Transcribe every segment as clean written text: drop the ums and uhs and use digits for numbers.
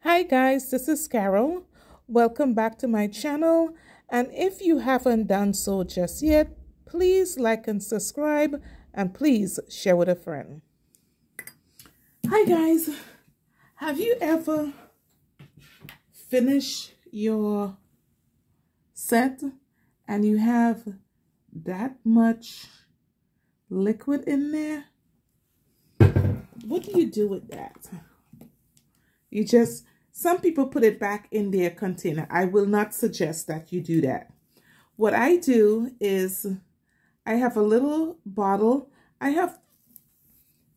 Hi guys, this is Carol. Welcome back to my channel, and if you haven't done so just yet, please like and subscribe, and please share with a friend. Hi guys, have you ever finished your set and you have that much liquid in there? What do you do with that? Some people put it back in their container. I will not suggest that you do that. What I do is I have a little bottle.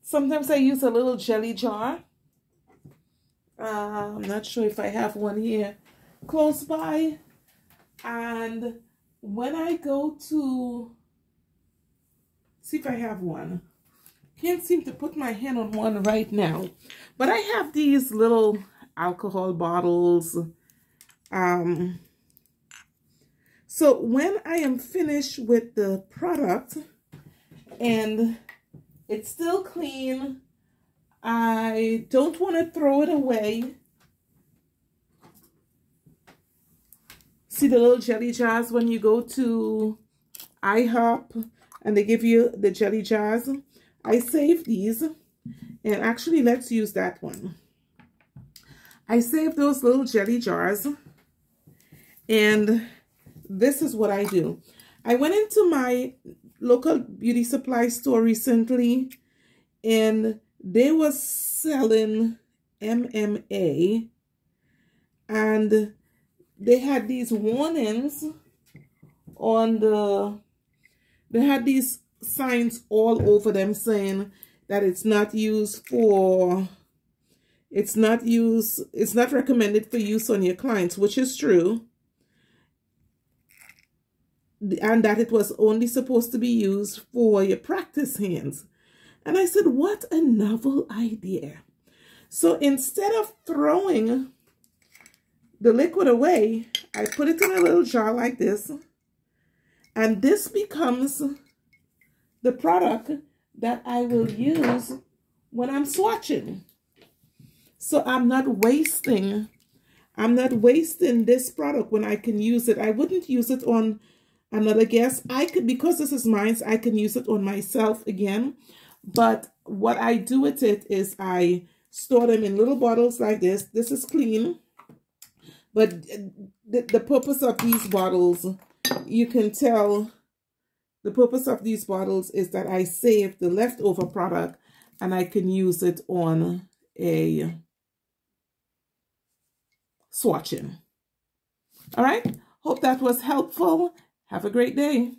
Sometimes I use a little jelly jar. I'm not sure if I have one here close by. And when I go to, see if I have one. Can't seem to put my hand on one right now. But I have these little alcohol bottles. So when I am finished with the product and it's still clean, I don't want to throw it away. See the little jelly jars when you go to IHOP and they give you the jelly jars? I save these, and actually let's use that one. I save those little jelly jars, and this is what I do. I went into my local beauty supply store recently, and they were selling MMA, and they had these warnings on they had these signs all over them saying that it's not recommended for use on your clients, which is true, and that it was only supposed to be used for your practice hands. And I said, what a novel idea. So instead of throwing the liquid away, I put it in a little jar like this, and this becomes the product that I will use when I'm swatching. So I'm not wasting this product when I can use it. I wouldn't use it on another guest. I could, because this is mine, I can use it on myself again. But what I do with it is I store them in little bottles like this. This is clean. But the purpose of these bottles, you can tell, the purpose of these bottles is that I save the leftover product and I can use it on a swatching. All right. Hope that was helpful. Have a great day.